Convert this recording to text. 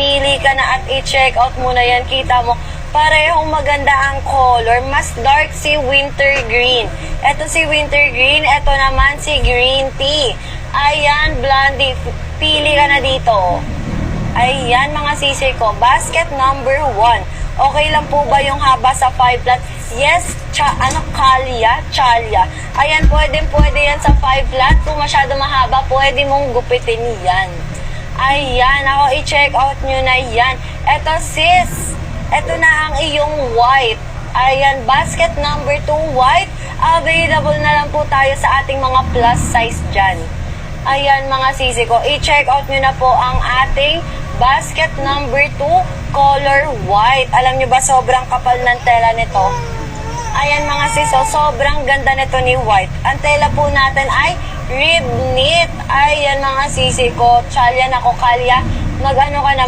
mamili ka na at i-check out mo na yan. Kita mo, parehong maganda ang color. Mas dark si winter green. Ito si winter green, ito naman si green tea. Ayan, blondie, pili ka na dito. Ayan mga sisi ko, basket number 1. Okay lang po ba yung haba sa 5 flat? Yes, chalya. Ayan, pwede yan sa 5 flat. Kung masyado mahaba, pwede mong gupitin yan. Ayan, ako i-check out nyo na yan. Eto sis, eto na ang iyong white. Ayan, basket number 2 white. Available na lang po tayo sa ating mga plus size dyan. Ayan mga sisi ko, i-check out nyo na po ang ating basket number 2, color white. Alam nyo ba, sobrang kapal ng tela nito. Ayan mga siso, sobrang ganda nito ni white. Ang tela po natin ay rib knit. Ayan mga sisi ko, chalya na ko kalya. Mag-ano ka na,